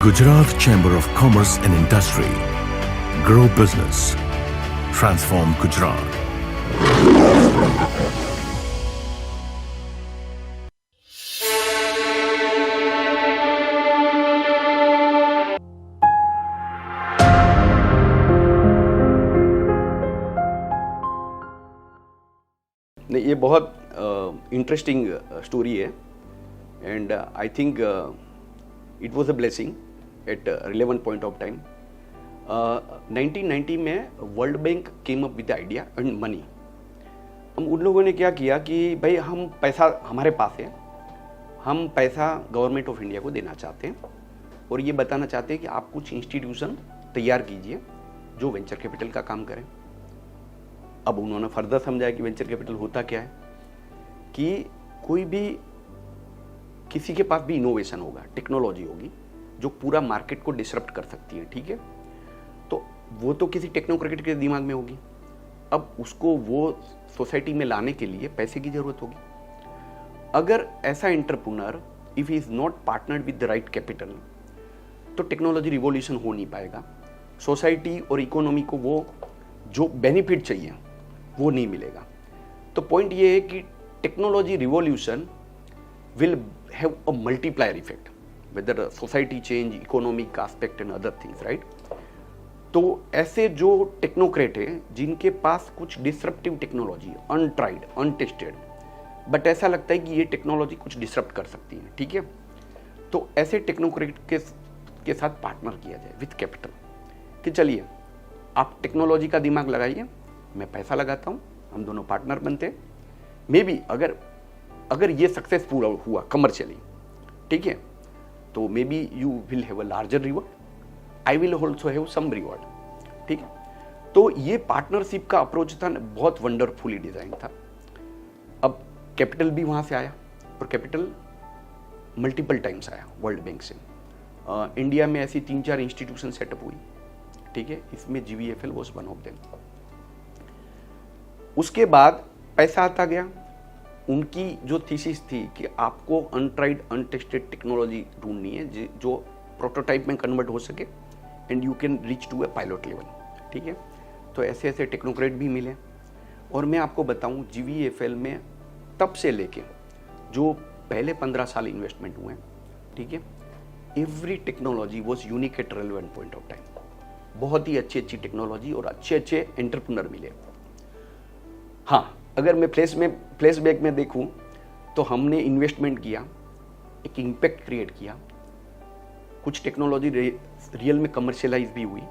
Gujarat Chamber of Commerce and Industry. Grow business. Transform Gujarat. नहीं, ये बहुत interesting story है and I think it was a blessing at relevant point of time. 1990 में world bank came up with the idea and money. हम उन लोगों ने क्या किया कि भाई हम पैसा हमारे पास है, हम पैसा गवर्नमेंट ऑफ इंडिया को देना चाहते हैं और ये बताना चाहते हैं कि आप कुछ इंस्टीट्यूशन तैयार कीजिए जो वेंचर कैपिटल का काम करें. अब उन्होंने फर्दर समझाया कि वेंचर कैपिटल होता क्या है, कि कोई भी किसी के पास भी इनोवेशन होगा, टेक्नोलॉजी होगी जो पूरा मार्केट को डिसरप्ट कर सकती है. ठीक है, तो वो तो किसी टेक्नोक्रेट के दिमाग में होगी. अब उसको वो सोसाइटी में लाने के लिए पैसे की जरूरत होगी. अगर ऐसा entrepreneur if he is not partnered with the right capital तो टेक्नोलॉजी रिवॉल्यूशन हो नहीं पाएगा. सोसाइटी और इकोनॉमी को वो जो बेनिफिट चाहिए वो नहीं मिलेगा. तो पॉइंट ये है कि technology revolution will have a multiplier effect whether society change, economic aspect and other things, right. तो ऐसे जो टेक्नोक्रेट है जिनके पास कुछ disruptive technology, untried, untested, but ऐसा लगता है कि ये टेक्नोलॉजी कुछ डिसरप्ट कर सकती है, ठीक है, तो ऐसे टेक्नोक्रेट के साथ पार्टनर किया जाए विथ कैपिटल कि चलिए आप टेक्नोलॉजी का दिमाग लगाइए, मैं पैसा लगाता हूँ, हम दोनों पार्टनर बनते हैं. मे बी अगर ये सक्सेसफुल हुआ कमर्शियली, ठीक है, तो maybe you will have a larger reward, I will also have some reward. ठीक है, तो ये पार्टनरशिप का अप्रोच था, बहुत वंडरफुली डिजाइन था. अब कैपिटल भी वहाँ से आया और कैपिटल मल्टीपल टाइम्स आया वर्ल्ड बैंक से. इंडिया में ऐसी 3-4 इंस्टीट्यूशन सेटअप हुई, ठीक है, इसमें GVFL was one of them. उसके बाद पैसा आता गया. उनकी जो थीसिस थी कि आपको अनट्राइड, अनटेस्टेड टेक्नोलॉजी ढूंढनी है जो प्रोटोटाइप में कन्वर्ट हो सके and you can reach to a pilot level. ठीक है, तो ऐसे ऐसे टेक्नोक्रेट भी मिले. और मैं आपको बताऊं GVFL में तब से लेके जो पहले 15 साल इन्वेस्टमेंट हुए, ठीक है, every technology was unique at relevant point of time. बहुत ही अच्छी अच्छी टेक्नोलॉजी और अच्छे अच्छे एंटरप्रेन्योर मिले. हाँ, अगर मैं फ्लैशबैक में देखूं तो हमने इन्वेस्टमेंट किया, एक इम्पैक्ट क्रिएट किया, कुछ टेक्नोलॉजी रियल में कमर्शियलाइज भी हुई.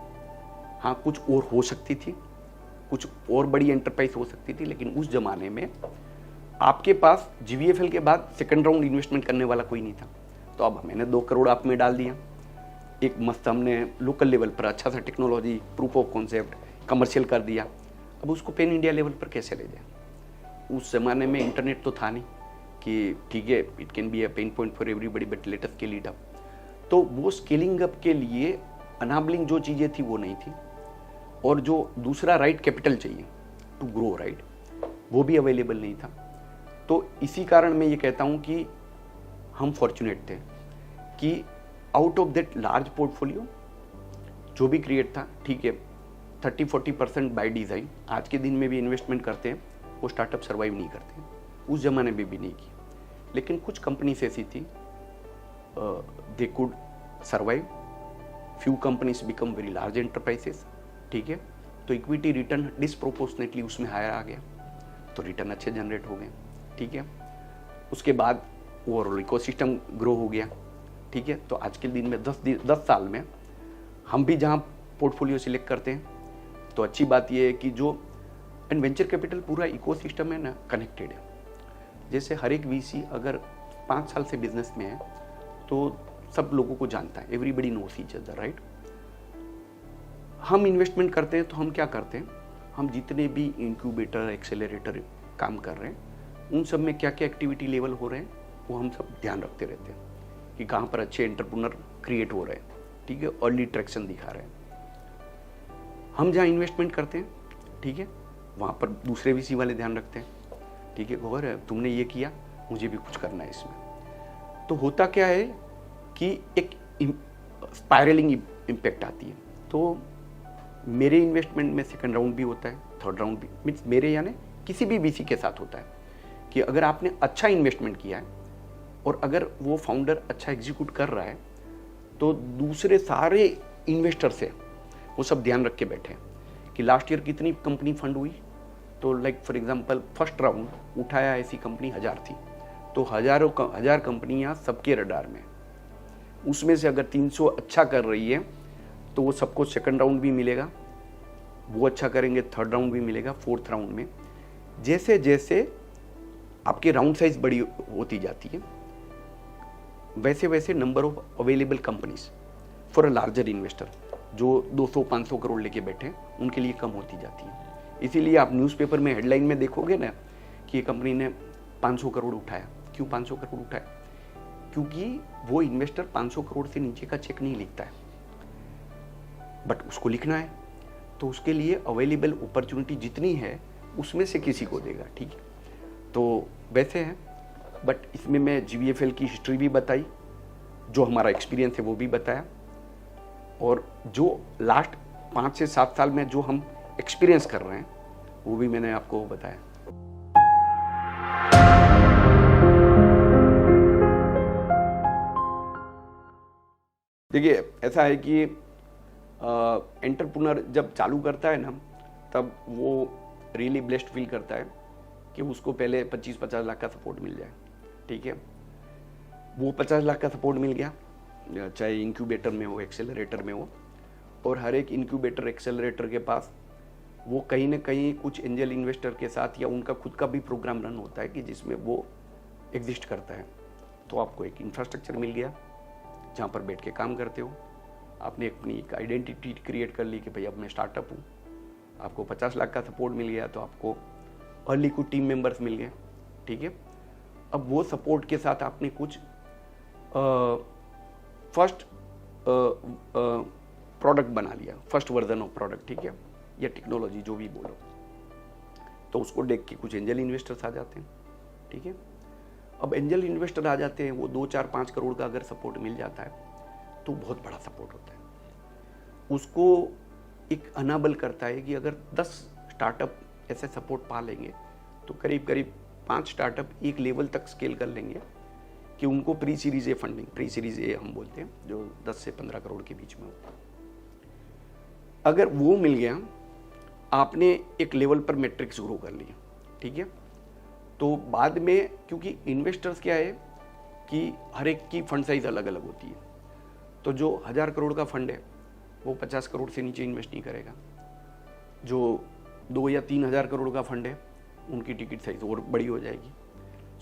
हाँ, कुछ और हो सकती थी, कुछ और बड़ी एंटरप्राइज हो सकती थी, लेकिन उस जमाने में आपके पास GVFL के बाद सेकंड राउंड इन्वेस्टमेंट करने वाला कोई नहीं था. तो अब मैंने 2 करोड़ आप में डाल दिया. एक मस्त हमने लोकल लेवल पर अच्छा सा technology, proof of concept, commercial कर दिया. अब उसको पेन इंडिया लेवल पर कैसे ले जाए. उस जमाने में इंटरनेट तो था नहीं कि ठीक है it can be a pain point for everybody but let us scale it up. तो वो स्केलिंग अप के लिए अनाबलिंग जो चीज़ें थी वो नहीं थी, और जो दूसरा राइट कैपिटल चाहिए टू ग्रो, राइट, वो भी अवेलेबल नहीं था. तो इसी कारण मैं ये कहता हूँ कि हम फॉर्चुनेट थे कि out of that large portfolio जो भी क्रिएट था, ठीक है, 30-40% बाय डिज़ाइन आज के दिन में भी इन्वेस्टमेंट करते हैं, वो स्टार्टअप सर्वाइव नहीं करते, उस जमाने में भी नहीं की. लेकिन कुछ कंपनीज ऐसी थी they could survive. Few companies become very large enterprises. ठीक है, तो इक्विटी रिटर्न डिसप्रोपोर्शनेटली उसमें हायर आ गया, तो रिटर्न अच्छे जनरेट हो गए. ठीक है, उसके बाद ओवरऑल इकोसिस्टम ग्रो हो गया. ठीक है, तो आज के दिन में 10 साल में हम भी जहाँ पोर्टफोलियो सिलेक्ट करते हैं, तो अच्छी बात यह है कि जो एंड वेंचर कैपिटल पूरा इकोसिस्टम है ना, कनेक्टेड है. जैसे हर एक VC अगर 5 साल से बिजनेस में है तो सब लोगों को जानता है, everybody knows each other, right. हम इन्वेस्टमेंट करते हैं तो हम क्या करते हैं, हम जितने भी इंक्यूबेटर, एक्सेलरेटर काम कर रहे हैं उन सब में क्या क्या एक्टिविटी लेवल हो रहे हैं वो हम सब ध्यान रखते रहते हैं कि कहाँ पर अच्छे एंटरप्रेन्योर क्रिएट हो रहे हैं. ठीक है, अर्ली ट्रैक्शन दिखा रहे हैं. हम जहाँ इन्वेस्टमेंट करते हैं, ठीक है, वहाँ पर दूसरे VC वाले ध्यान रखते हैं. ठीक है, गौर तुमने ये किया, मुझे भी कुछ करना है इसमें. तो होता क्या है कि एक स्पायरलिंग इम्पैक्ट आती है। तो मेरे इन्वेस्टमेंट में सेकंड राउंड भी होता है, थर्ड राउंड भी, मीन्स मेरे यानी किसी भी वीसी के साथ होता है कि अगर आपने अच्छा इन्वेस्टमेंट किया है और अगर वो फाउंडर अच्छा एग्जीक्यूट कर रहा है तो दूसरे सारे इन्वेस्टर से वो सब ध्यान रख के बैठे हैं कि लास्ट ईयर कितनी कंपनी फंड हुई। तो like for example first round उठाया ऐसी कंपनी 1000 थी, तो हजार कंपनियां सबके रडार में, उसमें से अगर 300 अच्छा कर रही है तो वो सबको सेकंड राउंड भी मिलेगा, वो अच्छा करेंगे थर्ड राउंड भी मिलेगा, फोर्थ राउंड में जैसे जैसे आपकी राउंड साइज बड़ी होती जाती है वैसे वैसे number of available companies for a larger investor जो 200-500 करोड़ लेके बैठे हैं उनके लिए कम होती जाती है। इसीलिए आप न्यूज़पेपर में हेडलाइन में देखोगे ना कि ये कंपनी ने 500 करोड़ उठाया। क्यों 500 करोड़ उठाया? क्योंकि वो इन्वेस्टर 500 करोड़ से नीचे का चेक नहीं लिखता है, बट उसको लिखना है तो उसके लिए अवेलेबल अपॉर्चुनिटी जितनी है उसमें से किसी को देगा, ठीक है। तो वैसे है, बट इसमें मैं GVFL की हिस्ट्री भी बताई, जो हमारा एक्सपीरियंस है वो भी बताया, और जो लास्ट 5 से 7 साल में जो हम एक्सपीरियंस कर रहे हैं वो भी मैंने आपको बताया। देखिए ऐसा है कि एंटरप्रेन्योर जब चालू करता है ना तब वो रियली ब्लेस्ड फील करता है कि उसको पहले 25-50 लाख का सपोर्ट मिल जाए, ठीक है। वो 50 लाख का सपोर्ट मिल गया, चाहे इंक्यूबेटर में हो, एक्सेलरेटर में हो, और हर एक इंक्यूबेटर एक्सेलरेटर के पास वो कहीं ना कहीं कुछ एंजल इन्वेस्टर के साथ या उनका खुद का भी प्रोग्राम रन होता है कि जिसमें वो एग्जिस्ट करता है। तो आपको एक इंफ्रास्ट्रक्चर मिल गया जहाँ पर बैठ के काम करते हो, आपने अपनी एक आइडेंटिटी क्रिएट कर ली कि भाई अब मैं स्टार्टअप हूँ, आपको 50 लाख का सपोर्ट मिल गया, तो आपको अर्ली कुछ टीम मेंबर्स मिल गए, ठीक है। अब वो सपोर्ट के साथ आपने कुछ फर्स्ट प्रोडक्ट बना लिया, फर्स्ट वर्जन ऑफ प्रोडक्ट, ठीक है, या टेक्नोलॉजी जो भी बोलो, तो उसको देख के कुछ एंजल इन्वेस्टर्स आ जाते हैं, ठीक है। अब एंजल इन्वेस्टर आ जाते हैं, वो 2-4-5 करोड़ का अगर सपोर्ट मिल जाता है तो बहुत बड़ा सपोर्ट होता है, उसको एक अनाबल करता है कि अगर 10 स्टार्टअप ऐसे सपोर्ट पा लेंगे तो करीब करीब 5 स्टार्टअप एक लेवल तक स्केल कर लेंगे कि उनको pre series A funding, pre series A हम बोलते हैं, जो 10 से 15 करोड़ के बीच में होता है। अगर वो मिल गया, आपने एक लेवल पर मैट्रिक्स ग्रो कर लिया, ठीक है, तो बाद में क्योंकि इन्वेस्टर्स क्या है कि हर एक की फंड साइज अलग अलग होती है, तो जो 1000 करोड़ का फंड है वो 50 करोड़ से नीचे इन्वेस्ट नहीं करेगा, जो 2 या 3 हज़ार करोड़ का फंड है उनकी टिकट साइज और बड़ी हो जाएगी।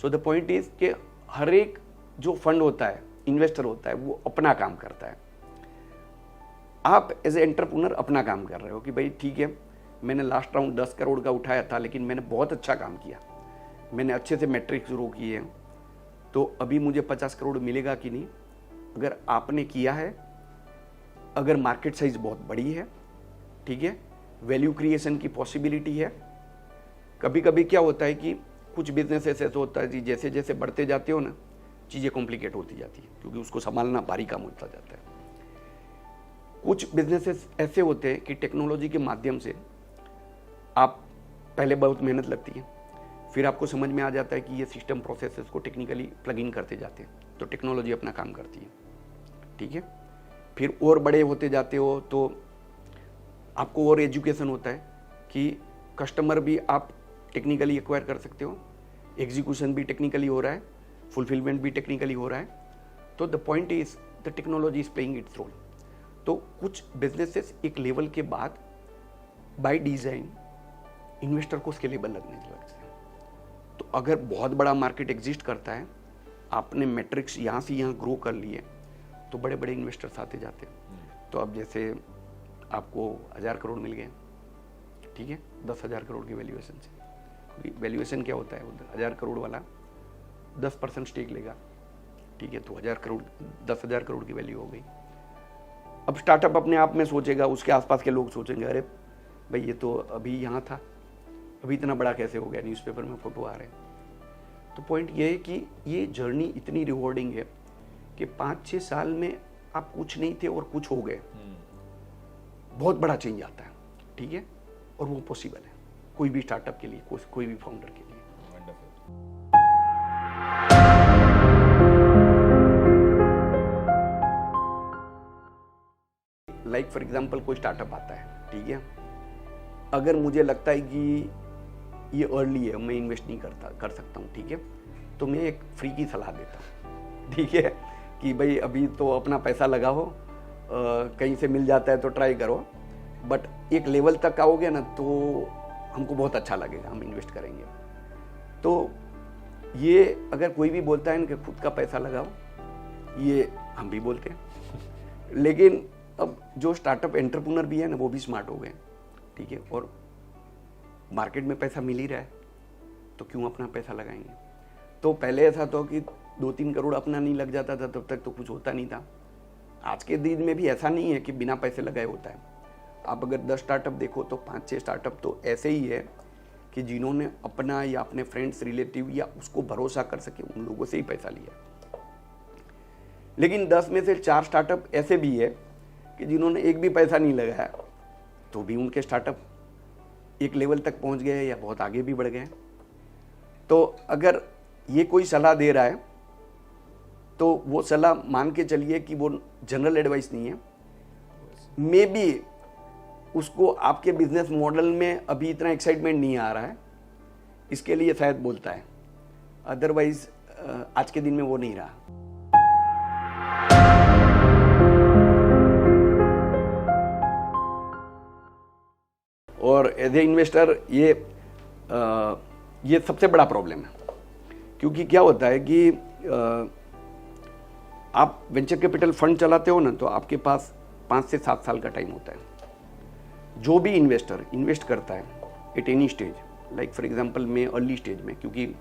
सो द पॉइंट इज कि हर एक जो फंड होता है, इन्वेस्टर होता है, वो अपना काम करता है। आप एज ए एंटरप्रेन्योर अपना काम कर रहे हो कि भाई ठीक है, मैंने लास्ट राउंड 10 करोड़ का उठाया था लेकिन मैंने बहुत अच्छा काम किया, मैंने अच्छे से मैट्रिक्स ग्रो किए हैं, तो अभी मुझे 50 करोड़ मिलेगा कि नहीं। अगर आपने किया है, अगर मार्केट साइज बहुत बड़ी है, ठीक है, वैल्यू क्रिएशन की पॉसिबिलिटी है। कभी कभी क्या होता है कि कुछ बिजनेस ऐसे होता है कि जैसे जैसे बढ़ते जाते हो ना, चीज़ें कॉम्प्लिकेट होती जाती है क्योंकि उसको संभालना भारी काम होता जाता है। कुछ बिजनेसेस ऐसे होते हैं कि टेक्नोलॉजी के माध्यम से आप पहले बहुत मेहनत लगती है, फिर आपको समझ में आ जाता है कि ये सिस्टम प्रोसेसेस को टेक्निकली प्लग इन करते जाते हैं, तो टेक्नोलॉजी अपना काम करती है, ठीक है। फिर और बड़े होते जाते हो तो आपको और एजुकेशन होता है कि कस्टमर भी आप टेक्निकली एक्वायर कर सकते हो, एग्जीक्यूशन भी टेक्निकली हो रहा है, फुलफिलमेंट भी टेक्निकली हो रहा है। तो the point is the technology is playing its role. तो कुछ बिजनेसेस एक लेवल के बाद बाय डिजाइन इन्वेस्टर को स्केलेबल लगने लगते हैं। तो अगर बहुत बड़ा मार्केट एग्जिस्ट करता है, आपने मैट्रिक्स यहाँ से यहाँ ग्रो कर लिए, तो बड़े बड़े इन्वेस्टर्स आते जाते हैं। तो अब जैसे आपको 1000 करोड़ मिल गए, ठीक है, 10,000 करोड़ की वैल्यूएशन से। वैल्यूएशन क्या होता है, 1000 करोड़ वाला 10% स्टेक लेगा, ठीक है, तो 10,000 करोड़ की वैल्यू हो गई। अब स्टार्टअप अपने आप में सोचेगा, उसके आसपास के लोग सोचेंगे, अरे भाई ये तो अभी यहाँ था, अभी इतना बड़ा कैसे हो गया, न्यूज़पेपर में फोटो आ रहे हैं। तो पॉइंट ये है कि ये जर्नी इतनी रिवॉर्डिंग है कि 5-6 साल में आप कुछ नहीं थे और कुछ हो गए, बहुत बड़ा चेंज आता है, ठीक है, और वो पॉसिबल है कोई भी स्टार्टअप के लिए, कोई भी फाउंडर के लिए। लाइक फॉर एग्जाम्पल कोई स्टार्टअप आता है, ठीक है, अगर मुझे लगता है कि ये अर्ली है, मैं इन्वेस्ट नहीं कर सकता हूँ, ठीक है, तो मैं एक फ्री की सलाह देता हूँ, ठीक है, कि भाई अभी तो अपना पैसा लगाओ, कहीं से मिल जाता है तो ट्राई करो, बट एक लेवल तक आओगे ना तो हमको बहुत अच्छा लगेगा, हम इन्वेस्ट करेंगे। तो ये अगर कोई भी बोलता है ना कि खुद का पैसा लगाओ, ये हम भी बोलते हैं, लेकिन अब जो स्टार्टअप एंटरप्रेन्योर भी है ना वो भी स्मार्ट हो गए, ठीक है, और मार्केट में पैसा मिल ही रहा है तो क्यों अपना पैसा लगाएंगे। तो पहले ऐसा था कि 2-3 करोड़ अपना नहीं लग जाता था तब तक तो कुछ होता नहीं था। आज के दिन में भी ऐसा नहीं है कि बिना पैसे लगाए होता है। आप अगर 10 स्टार्टअप देखो तो 5-6 स्टार्टअप तो ऐसे ही है कि जिन्होंने अपना या अपने फ्रेंड्स रिलेटिव या उसको भरोसा कर सके उन लोगों से ही पैसा लिया। लेकिन 10 में से 4 स्टार्टअप ऐसे भी है कि जिन्होंने एक भी पैसा नहीं लगाया तो भी उनके स्टार्टअप एक लेवल तक पहुंच गए या बहुत आगे भी बढ़ गए। तो अगर ये कोई सलाह दे रहा है तो वो सलाह मान के चलिए कि वो जनरल एडवाइस नहीं है, मे बी उसको आपके बिजनेस मॉडल में अभी इतना एक्साइटमेंट नहीं आ रहा है, इसके लिए शायद बोलता है, अदरवाइज आज के दिन में वो नहीं रहा। और एज ए इन्वेस्टर ये सबसे बड़ा प्रॉब्लम है, क्योंकि क्या होता है कि आप वेंचर कैपिटल फंड चलाते हो ना तो आपके पास 5 से 7 साल का टाइम होता है। जो भी इन्वेस्टर इन्वेस्ट करता है at any stage, like for example मैं अर्ली स्टेज में, क्योंकि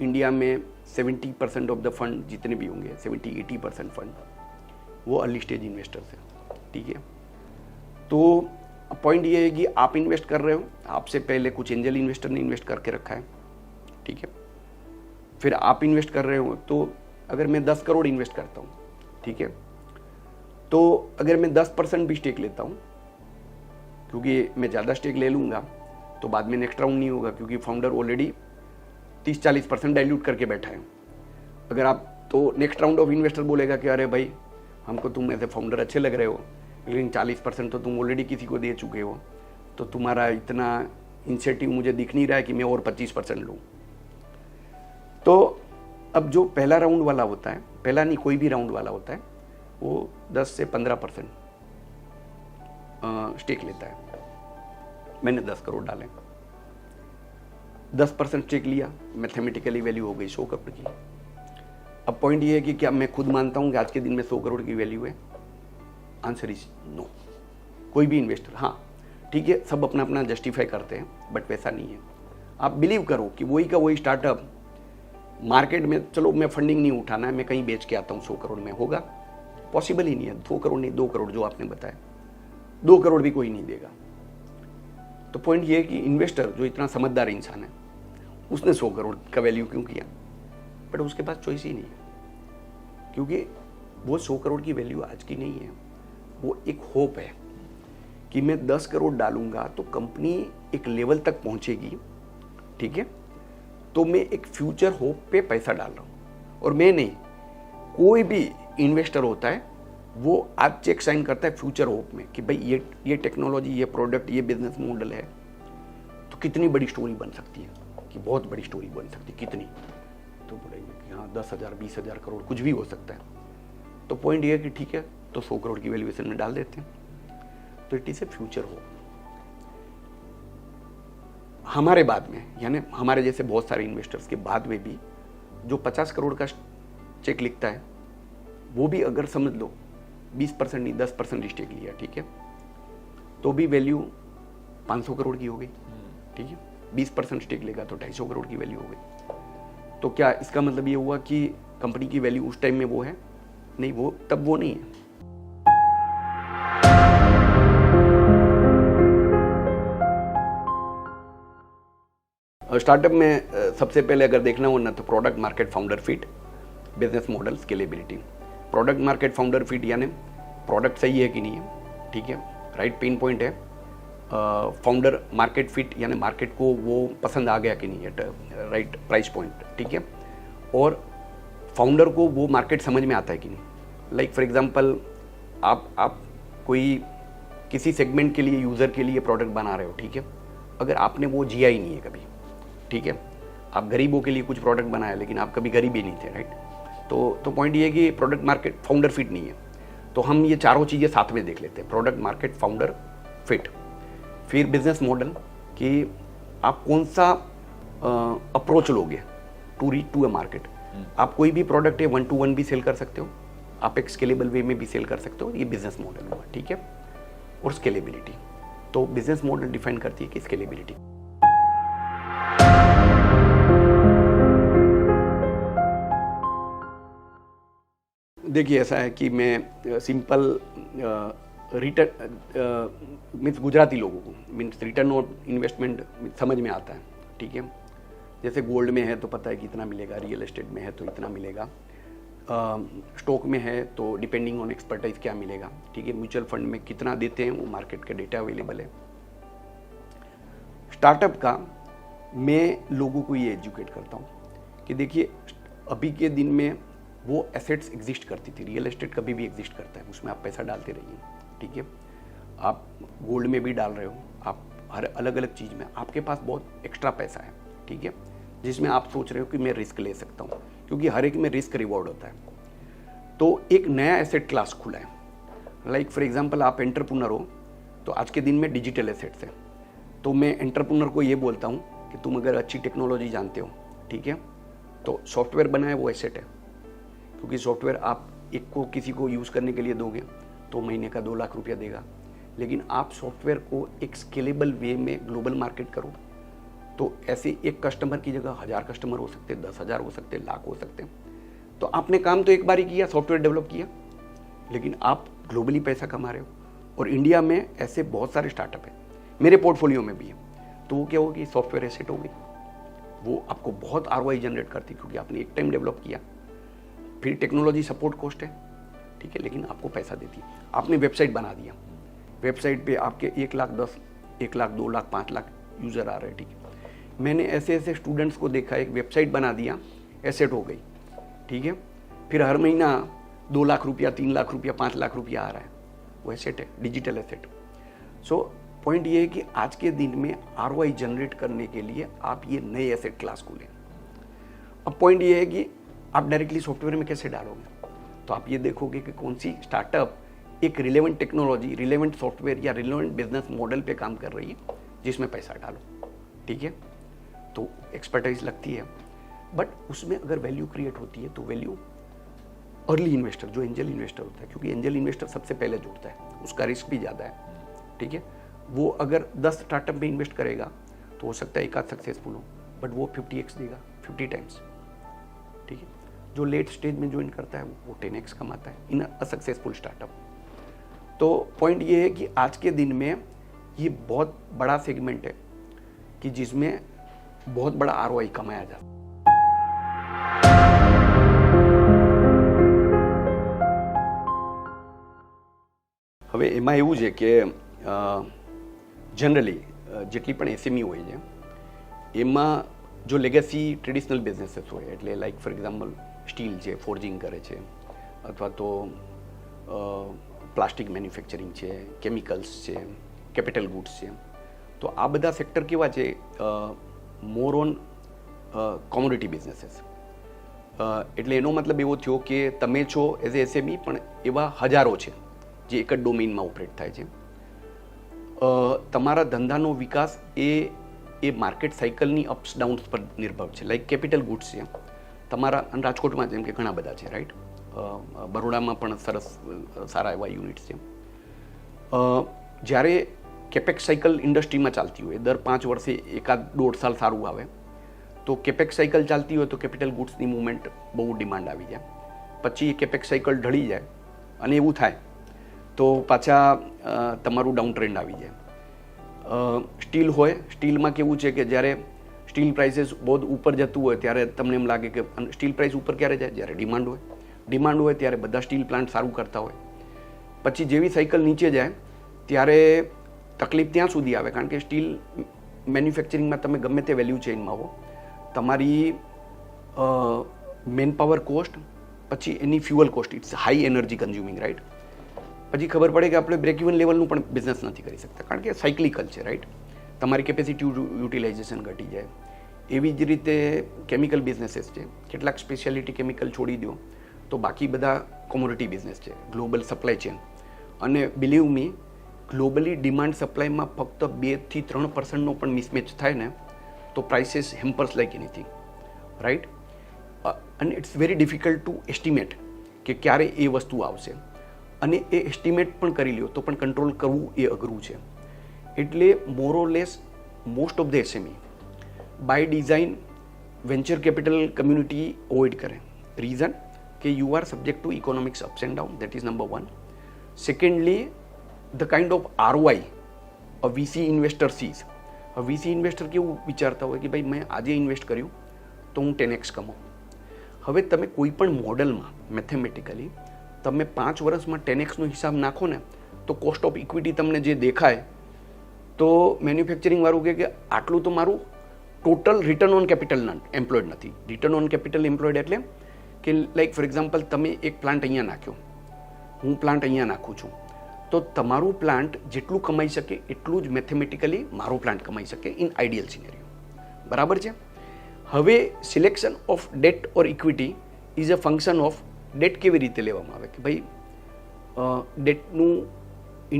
इंडिया में 70% ऑफ द फंड जितने भी होंगे 70-80% फंड वो अर्ली स्टेज इन्वेस्टर्स हैं, ठीक है। तो पॉइंट ये है कि आप इन्वेस्ट कर रहे हो, आपसे पहले कुछ एंजल इन्वेस्टर ने इन्वेस्ट करके रखा है, ठीक है, फिर आप इन्वेस्ट कर रहे हो। तो अगर मैं 10 करोड़ इन्वेस्ट करता हूँ, ठीक है, तो अगर मैं 10% भी स्टेक लेता हूँ, क्योंकि मैं ज़्यादा स्टेक ले लूँगा तो बाद में नेक्स्ट राउंड नहीं होगा, क्योंकि फाउंडर ऑलरेडी 30-40% डाइल्यूट करके बैठा है। अगर आप तो नेक्स्ट राउंड ऑफ इन्वेस्टर बोलेगा कि अरे भाई हमको तुम ऐसे फाउंडर अच्छे लग रहे हो, लेकिन 40% तो तुम ऑलरेडी किसी को दे चुके हो, तो तुम्हारा इतना इंसेंटिव मुझे दिख नहीं रहा है कि मैं और 25% लूँ। तो अब जो पहला राउंड वाला होता है, पहला नहीं कोई भी राउंड वाला होता है, वो 10 से 15% स्टेक लेता है। मैंने 10 करोड़ डाले, 10% स्टेक लिया, मैथमेटिकली वैल्यू हो गई 100 करोड़ की। अब पॉइंट ये है कि क्या मैं खुद मानता हूँ कि आज के दिन में 100 करोड़ की वैल्यू है? Answer is no. कोई भी इन्वेस्टर, हाँ ठीक है, सब अपना अपना जस्टिफाई करते हैं, बट वैसा नहीं है। आप बिलीव करो कि वही का वही स्टार्टअप मार्केट में, चलो मैं फंडिंग नहीं उठाना है, मैं कहीं बेच के आता हूँ 100 करोड़ में, होगा? पॉसिबल ही नहीं है। 2 करोड़ नहीं, 2 करोड़ जो आपने बताया, 2 करोड़ भी कोई नहीं देगा। तो पॉइंट ये है कि इन्वेस्टर जो इतना समझदार इंसान है, उसने 100 करोड़ का वैल्यू क्यों किया? बट उसके पास चॉइस ही नहीं है, क्योंकि वो 100 करोड़ की वैल्यू आज की नहीं है, वो एक होप है कि मैं 10 करोड़ डालूंगा तो कंपनी एक लेवल तक पहुंचेगी, ठीक है, तो मैं एक फ्यूचर होप पे पैसा डाल रहा हूं। और मैं नहीं, कोई भी इन्वेस्टर होता है वो आज चेक साइन करता है फ्यूचर होप में कि भाई ये टेक्नोलॉजी, ये प्रोडक्ट, ये बिजनेस मॉडल है तो कितनी बड़ी स्टोरी बन सकती है, कि बहुत बड़ी स्टोरी बन सकती है, कितनी? तो बोलेंगे कि हाँ 10,000 20,000 करोड़ कुछ भी हो सकता है। तो पॉइंट ये है कि ठीक है, तो 100 करोड़ की वैल्यूएशन में डाल देते हैं, तो it is a future hope. हमारे बाद में, यानी हमारे जैसे बहुत सारे इन्वेस्टर्स के बाद में भी जो 50 करोड़ का चेक लिखता है, वो भी अगर समझ लो 20% नहीं 10% स्टेक लिया, ठीक है, तो भी वैल्यू 500 करोड़ की हो गई, ठीक है। 20% स्टेक लेगा तो 250 करोड़ की वैल्यू हो गई। तो क्या इसका मतलब ये हुआ कि कंपनी की वैल्यू उस टाइम में वो है? नहीं, वो तब वो नहीं है। स्टार्टअप में सबसे पहले अगर देखना हो ना तो product market founder fit, business model, scalability. Product market founder fit यानी प्रोडक्ट सही है कि नहीं है, ठीक है, राइट पेन पॉइंट है, फाउंडर मार्केट फिट यानी मार्केट को वो पसंद आ गया कि नहीं एट राइट प्राइस पॉइंट, ठीक है, और फाउंडर को वो मार्केट समझ में आता है कि नहीं। लाइक फॉर एग्जांपल आप कोई किसी सेगमेंट के लिए यूज़र के लिए प्रोडक्ट बना रहे हो, ठीक है, अगर आपने वो जिया ही नहीं है कभी, ठीक है, आप गरीबों के लिए कुछ प्रोडक्ट बनाया लेकिन आप कभी गरीब ही नहीं थे, राइट, तो पॉइंट ये है कि प्रोडक्ट मार्केट फाउंडर फिट नहीं है। तो हम ये चारों चीज़ें साथ में देख लेते हैं, प्रोडक्ट मार्केट फाउंडर फिट, फिर बिजनेस मॉडल कि आप कौन सा अप्रोच लोगे to reach to a market. आप कोई भी प्रोडक्ट है 1 to 1 भी सेल कर सकते हो, आप एक स्केलेबल वे में भी सेल कर सकते हो, ये बिजनेस मॉडल हुआ, ठीक है, और स्केलेबिलिटी। तो बिजनेस मॉडल डिफाइन करती है कि स्केलेबिलिटी। देखिए ऐसा है कि मैं सिंपल रिटर्न मीन्स गुजराती लोगों को मीन्स रिटर्न ऑन इन्वेस्टमेंट समझ में आता है, ठीक है, जैसे गोल्ड में है तो पता है कि इतना मिलेगा, रियल एस्टेट में है तो इतना मिलेगा, स्टॉक में है तो डिपेंडिंग ऑन एक्सपर्टाइज क्या मिलेगा, ठीक है, म्यूचुअल फंड में कितना देते हैं वो मार्केट का डेटा अवेलेबल है। स्टार्टअप का मैं लोगों को ये एजुकेट करता हूँ कि देखिए अभी के दिन में वो एसेट्स एग्जिस्ट करती थी, रियल एस्टेट कभी भी एग्जिस्ट करता है, उसमें आप पैसा डालते रहिए, ठीक है, आप गोल्ड में भी डाल रहे हो, आप हर अलग अलग चीज़ में आपके पास बहुत एक्स्ट्रा पैसा है, ठीक है, जिसमें आप सोच रहे हो कि मैं रिस्क ले सकता हूँ, क्योंकि हर एक में रिस्क रिवॉर्ड होता है। तो एक नया एसेट क्लास खुला है, लाइक फॉर एग्जांपल आप एंटरप्रेन्योर हो तो आज के दिन में डिजिटल एसेट्स है, तो मैं एंटरप्रेन्योर को ये बोलता हूँ कि तुम अगर अच्छी टेक्नोलॉजी जानते हो, ठीक है, तो सॉफ्टवेयर बनाए वो एसेट है, क्योंकि सॉफ्टवेयर आप एक को किसी को यूज़ करने के लिए दोगे तो महीने का 2 लाख रुपया देगा, लेकिन आप सॉफ्टवेयर को एक स्केलेबल वे में ग्लोबल मार्केट करो तो ऐसे एक कस्टमर की जगह 1000 कस्टमर हो सकते हैं, 10,000 हो सकते हैं, लाख हो सकते हैं। तो आपने काम तो एक बार ही किया, सॉफ्टवेयर डेवलप किया, लेकिन आप ग्लोबली पैसा कमा रहे हो। और इंडिया में ऐसे बहुत सारे स्टार्टअप है, मेरे पोर्टफोलियो में भी है, तो वो क्या होगी, सॉफ्टवेयर एसेट होगी, वो आपको बहुत ROI जनरेट करती है क्योंकि आपने एक टाइम डेवलप किया, फिर टेक्नोलॉजी सपोर्ट कॉस्ट है, ठीक है, लेकिन आपको पैसा देती है। आपने वेबसाइट बना दिया, वेबसाइट पे आपके 1 लाख 10, 1 लाख 2 लाख 5 लाख यूज़र आ रहे हैं, ठीक है, मैंने ऐसे ऐसे स्टूडेंट्स को देखा, एक वेबसाइट बना दिया, एसेट हो गई, ठीक है, फिर हर महीना 2 लाख रुपया 3 लाख रुपया 5 लाख रुपया आ रहा है, वो एसेट है, डिजिटल एसेट। सो पॉइंट ये है कि आज के दिन में ROI जनरेट करने के लिए आप ये नए एसेट क्लास खोलें। अब पॉइंट ये है कि आप डायरेक्टली सॉफ्टवेयर में कैसे डालोगे, तो आप ये देखोगे कि कौन सी स्टार्टअप एक रिलेवेंट टेक्नोलॉजी, रिलेवेंट सॉफ्टवेयर या रिलेवेंट बिजनेस मॉडल पे काम कर रही है जिसमें पैसा डालो, ठीक है, तो एक्सपर्टाइज लगती है, बट उसमें अगर वैल्यू क्रिएट होती है तो वैल्यू अर्ली इन्वेस्टर जो एंजल इन्वेस्टर होता है, क्योंकि एंजल इन्वेस्टर सबसे पहले जुड़ता है, उसका रिस्क भी ज़्यादा है, ठीक है, वो अगर 10 स्टार्टअप में इन्वेस्ट करेगा तो हो सकता है एक आध सक्सेसफुल हो, बट वो 50x देगा, 50 टाइम्स, ठीक है, जो लेट स्टेज में ज्वाइन करता है वो 10x कमाता है इन अ सक्सेसफुल स्टार्टअप। तो पॉइंट ये है कि आज के दिन में ये बहुत बड़ा सेगमेंट है कि जिसमें बहुत बड़ा ROI कमाया जा सकता है। હવે એમાં એવું છે કે જનરલી જેટલી પણ SME હોય છે એમાં જો લેગસી ટ્રેડિશનલ બિઝનેસીસ હોય એટલે લાઈક ફોર એક્ઝામ્પલ સ્ટીલ છે, ફોર્જિંગ કરે છે, અથવા તો પ્લાસ્ટિક મેન્યુફેક્ચરિંગ છે, કેમિકલ્સ છે, કેપિટલ ગુડ્સ છે, તો આ બધા સેક્ટર કેવા છે, મોર ઓન કોમોડિટી બિઝનેસીસ। એટલે એનો મતલબ એવો થયો કે તમે છો એઝ એ SME પણ એવા હજારો છે જે એક જ ડોમેઇનમાં ઓપરેટ થાય છે। તમારા ધંધાનો વિકાસ એ માર્કેટ સાયકલની અપ્સ ડાઉન્સ પર નિર્ભર છે। લાઈક કેપિટલ ગુડ્સ છે તમારા, અને રાજકોટમાં જેમ કે ઘણા બધા છે, રાઈટ, બરોડામાં પણ સરસ સારા એવા યુનિટ્સ છે। જ્યારે કેપેક્સ સાયકલ ઇન્ડસ્ટ્રીમાં ચાલતી હોય, દર 5 વર્ષે 1-1.5 સાલ સારું આવે, તો કેપેક્સ સાયકલ ચાલતી હોય તો કેપિટલ ગુડ્સની મૂવમેન્ટ બહુ ડિમાન્ડ આવી જાય, પછી એ કેપેક્સ સાયકલ ઢળી જાય અને એવું થાય તો પાછા તમારું ડાઉન ટ્રેન્ડ આવી જાય। સ્ટીલ હોય, સ્ટીલમાં કેવું છે કે જ્યારે સ્ટીલ પ્રાઇસીસ બહુ ઉપર જતું હોય ત્યારે તમને એમ લાગે કે સ્ટીલ પ્રાઇસ ઉપર ક્યારે જાય, જ્યારે ડિમાન્ડ હોય ત્યારે બધા સ્ટીલ પ્લાન્ટ સારું કરતા હોય, પછી જેવી સાયકલ નીચે જાય ત્યારે તકલીફ ત્યાં સુધી આવે, કારણ કે સ્ટીલ મેન્યુફેક્ચરિંગમાં તમે ગમે તે વેલ્યુ ચેઇનમાં હો, તમારી મેન પાવર કોસ્ટ, પછી એની fuel cost, it's high energy consuming, right. પછી ખબર પડે કે આપણે બ્રેક ઇવન લેવલનું પણ બિઝનેસ નથી કરી શકતા, કારણ કે સાયકલિકલ છે, રાઈટ. તમારી કેપેસિટી યુટિલાઇઝેશન ઘટી જાય. એવી જ રીતે કેમિકલ બિઝનેસીસ છે, કેટલાક સ્પેશિયાલિટી કેમિકલ છોડી દો તો બાકી બધા કોમોડિટી બિઝનેસ છે, ગ્લોબલ સપ્લાય ચેન. અને બિલીવ મી, ગ્લોબલી ડિમાન્ડ સપ્લાયમાં ફક્ત 2 થી 3% પણ મિસમેચ થાય ને તો prices hampers like anything, right. અને it's very difficult to estimate કે ક્યારે એ વસ્તુ આવશે, અને એ એસ્ટિમેટ પણ કરી લ્યો તો પણ કંટ્રોલ કરવું એ અઘરું છે. એટલે more or less most of the SME by design venture capital community avoid કરે. રીઝન કે you are subject to economics ups and down, that is number 1. Secondly, the kind of ROI a VC investor sees. VC investor કેવું વિચારતા હોય કે ભાઈ મેં આજે invest કર્યું તો હું 10x કમાઉં. હવે તમે કોઈ પણ મોડલમાં મેથેમેટિકલી તમે 5 વર્ષમાં 10xનો હિસાબ નાખો ને તો કોસ્ટ ઓફ ઇક્વિટી તમને જે દેખાય, તો મેન્યુફેક્ચરિંગ વાળું કહે કે આટલું તો મારું total return on capital employed નથી. રિટર્ન ઓન કેપિટલ એમ્પ્લોયડ એટલે કે લાઈક ફોર એક્ઝામ્પલ તમે એક પ્લાન્ટ અહીંયા નાખ્યો, હું પ્લાન્ટ અહીંયા નાખું છું, તો તમારું પ્લાન્ટ જેટલું કમાઈ શકે એટલું જ મેથેમેટિકલી મારો પ્લાન્ટ કમાઈ શકે ઇન આઈડિયલ સિનેરિયો, બરાબર છે. હવે selection of date or equity is a function of date કેવી રીતે લેવામાં આવે કે ભાઈ ડેટનું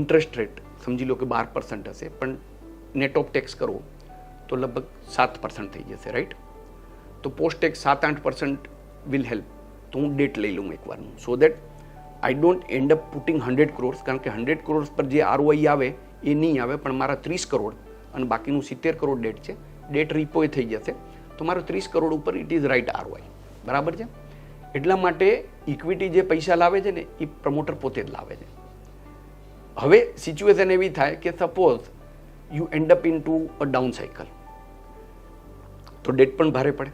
ઇન્ટરેસ્ટ રેટ સમજી લો કે 12% હશે, પણ નેટ ઓફ ટેક્સ કરો તો લગભગ 7% થઈ જશે, રાઈટ. તો પોસ્ટ ટેક્સ 7-8% વિલ હેલ્પ. તો હું ડેટ લઈ લઉં એકવારનું, so that I don't end up putting 100 crores, કારણ કે 100 crores પર જે ROI આવે એ નહીં આવે, પણ મારા 30 કરોડ અને બાકીનું 70 કરોડ ડેટ છે, ડેટ રિપોય થઈ જશે, તો મારો 30 કરોડ ઉપર ઇટ ઇઝ રાઇટ ROI, બરાબર છે. એટલા માટે ઇક્વિટી જે પૈસા લાવે છે ને એ પ્રમોટર પોતે જ લાવે છે. હવે સિચ્યુએશન એવી થાય કે suppose you end up in to a down cycle, તો ડેટ પણ ભારે પડે.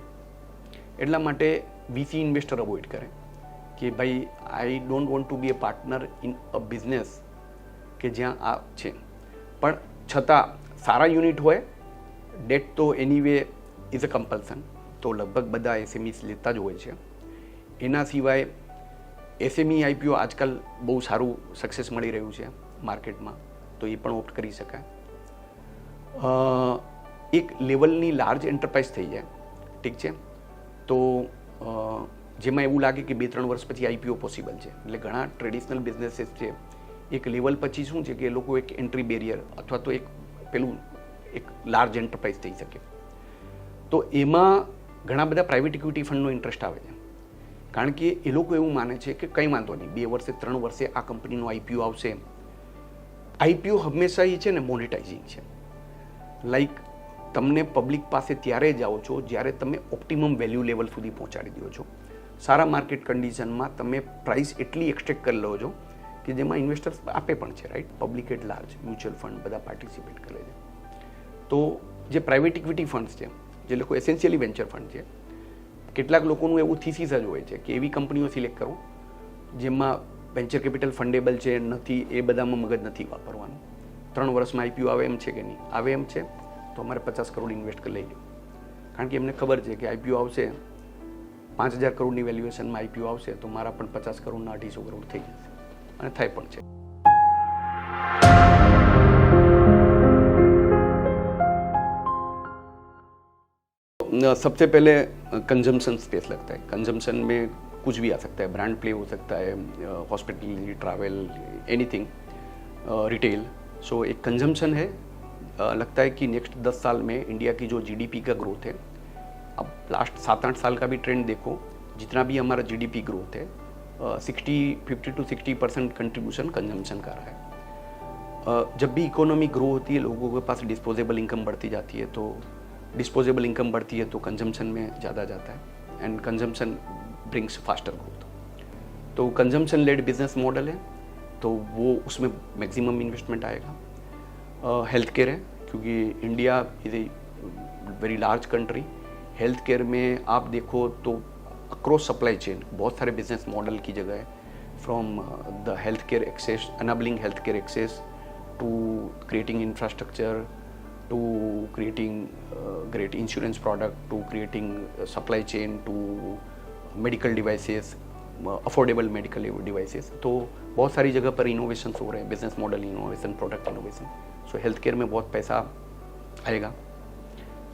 એટલા માટે VC ઇન્વેસ્ટર અવોઇડ કરે કે ભાઈ I don't want to be a partner in a business કે જ્યાં આ છે. પણ છતાં સારા યુનિટ હોય, ડેટ તો એનીવે ઇઝ અ કમ્પલ્સન, તો લગભગ બધા SMEs લેતા જ હોય છે. એના સિવાય SME IPO આજકાલ બહુ સારું સક્સેસ મળી રહ્યું છે માર્કેટમાં, તો એ પણ ઓપ્ટ કરી શકાય. એક લેવલની લાર્જ એન્ટરપ્રાઇઝ થઈ જાય, ઠીક છે, તો જેમાં એવું લાગે કે 2-3 વર્ષ પછી IPO પોસિબલ છે. એટલે ઘણા ટ્રેડિશનલ બિઝનેસીસ છે, એક લેવલ પછી શું છે કે એ લોકો એક એન્ટ્રી બેરિયર અથવા તો એક પેલું એક લાર્જ એન્ટરપ્રાઇઝ થઈ શકે. તો એમાં ઘણા બધા પ્રાઇવેટ ઇક્વિટી ફંડનો ઇન્ટરેસ્ટ આવે છે, કારણ કે એ લોકો એવું માને છે કે કંઈ વાંધો નહીં, 2 વર્ષે 3 વર્ષે આ કંપનીનો IPO આવશે. IPO હંમેશા એ છે ને મોનેટાઇઝિંગ છે. લાઈક તમને પબ્લિક પાસે ત્યારે જાઓ છો જ્યારે તમે ઓપ્ટિમમ વેલ્યુ લેવલ સુધી પહોંચાડી દો છો. સારા માર્કેટ કન્ડિશનમાં તમે પ્રાઇસ એટલી એક્સટ્રેક્ટ કરી લો છો કે જેમાં ઇન્વેસ્ટર્સ આપે પણ છે, right. Public at large, mutual fund બધા પાર્ટિસિપેટ કરે છે. તો જે પ્રાઇવેટ ઇક્વિટી ફંડ્સ છે, જે લોકો એસેન્શિયલી વેન્ચર ફંડ છે, કેટલાક લોકોનું એવું થીસીસ જ હોય છે કે એવી કંપનીઓ સિલેક્ટ કરો જેમાં વેન્ચર કેપિટલ ફંડેબલ છે નથી, એ બધામાં મગજ નથી વાપરવાનું. 3 વર્ષમાં IPO આવે એમ છે કે નહીં આવે એમ છે તો અમારે 50 કરોડ ઇન્વેસ્ટ કરી લઈ લો, કારણ કે એમને ખબર છે કે IPO આવશે 5,000 કરોડની વેલ્યુએશનમાં IPO આવશે તો મારા પણ 50 કરોડના 250 કરોડ થઈ જશે, અને થાય પણ છે. सबसे पहले कंजम्पशन स्पेस लगता है. कंजम्पशन में कुछ भी आ सकता है, ब्रांड प्ले हो सकता है, हॉस्पिटलिटी, ट्रैवल, एनीथिंग, रिटेल. सो एक कंजम्पशन है. लगता है कि नेक्स्ट 10 साल में इंडिया की जो GDP का ग्रोथ है, अब लास्ट 7-8 साल का भी ट्रेंड देखो, जितना भी हमारा GDP ग्रोथ है 50 to 60% कंट्रीब्यूशन कंजम्पशन का रहा है. जब भी इकोनॉमी ग्रो होती है, लोगों के पास डिस्पोजेबल इनकम बढ़ती जाती है, तो डिस्पोजेबल इनकम बढ़ती है तो कंजम्पशन में ज़्यादा जाता है, and consumption brings faster growth. तो कंजम्पशन लेड बिजनेस मॉडल है, तो वो उसमें मैक्सिमम इन्वेस्टमेंट आएगा. हेल्थ केयर है, क्योंकि India is a very large country. Health care में आप देखो तो अक्रॉस सप्लाई चेन बहुत सारे बिजनेस मॉडल की जगह है. from the healthcare access, enabling healthcare access, to creating infrastructure, to creating great insurance product, to creating supply chain, to medical devices, affordable medical devices. तो बहुत सारी जगह पर इनोवेशन हो रहे हैं, business model innovation, product innovation. सो health care में बहुत पैसा आएगा.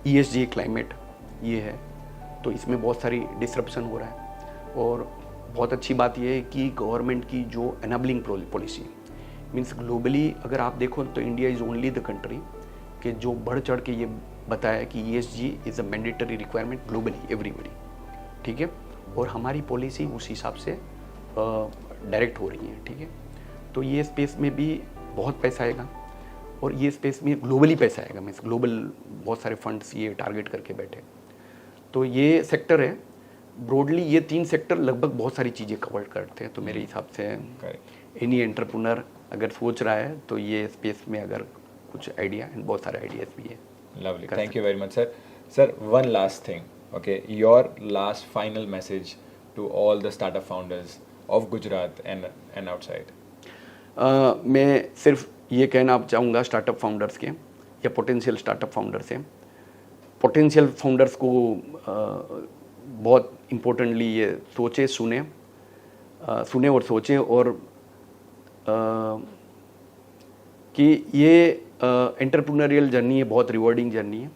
ESG क्लाइमेट ये है, तो इसमें बहुत सारी डिसरप्शन हो रहा है. और बहुत अच्छी बात ये है कि गवर्नमेंट की जो एनेबलिंग पॉलिसी मीन्स ग्लोबली अगर आप देखो तो India is only the country कि जो बढ़ चढ़ के ये बताया कि ESG is a mandatory requirement globally everybody. ठीक है, और हमारी पॉलिसी उस हिसाब से डायरेक्ट हो रही है. ठीक है, तो ये स्पेस में भी बहुत पैसा आएगा, और ये स्पेस में ग्लोबली पैसा आएगा. मीन्स ग्लोबल बहुत सारे फंड्स ये टारगेट करके बैठे. तो ये सेक्टर है ब्रॉडली, ये 3 सेक्टर लगभग बहुत सारी चीज़ें कवर करते हैं. तो मेरे हिसाब से एनी एंटरप्रेन्योर अगर सोच रहा है तो ये स्पेस में अगर कुछ आइडिया एंड बहुत सारे आइडियाज भी है. Lovely. Thank you very much, sir. Sir, one last thing. Okay, your last final message to all the startup founders of Gujarat and outside. मैं सिर्फ ये कहना चाहूँगा स्टार्टअप फाउंडर्स के या पोटेंशियल स्टार्टअप फाउंडर से. पोटेंशियल फाउंडर्स को बहुत इम्पोर्टेंटली ये सुने और सोचें, और कि ये एंटरप्रेन्योरियल जर्नी है, बहुत रिवॉर्डिंग जर्नी है.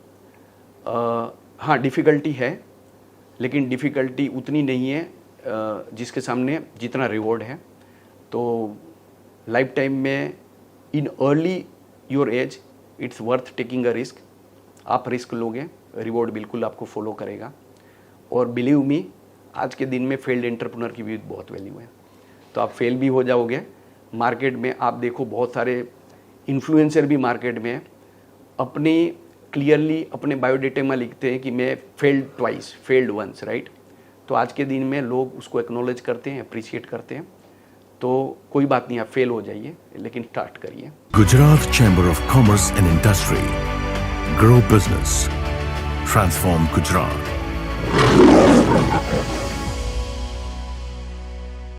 हाँ, डिफ़िकल्टी है, लेकिन डिफ़िकल्टी उतनी नहीं है जिसके सामने जितना रिवॉर्ड है. तो लाइफ टाइम में in early your age it's worth taking a risk. आप रिस्क लोगे, रिवॉर्ड बिल्कुल आपको फॉलो करेगा. और बिलीव मी, आज के दिन में फेल्ड एंटरप्रेन्योर की भी बहुत वैल्यू है. तो आप फेल भी हो जाओगे मार्केट में. आप देखो बहुत सारे इन्फ्लुएंसर भी मार्केट में अपने क्लियरली अपने बायोडेटा में लिखते हैं कि मैं failed twice, failed once, right. तो आज के दिन में लोग उसको एक्नॉलेज करते हैं, अप्रिशिएट करते हैं. तो कोई बात नहीं, आप फेल हो जाइए, लेकिन स्टार्ट करिए. Gujarat Chamber of Commerce and Industry. Grow business. Transform Gujarat.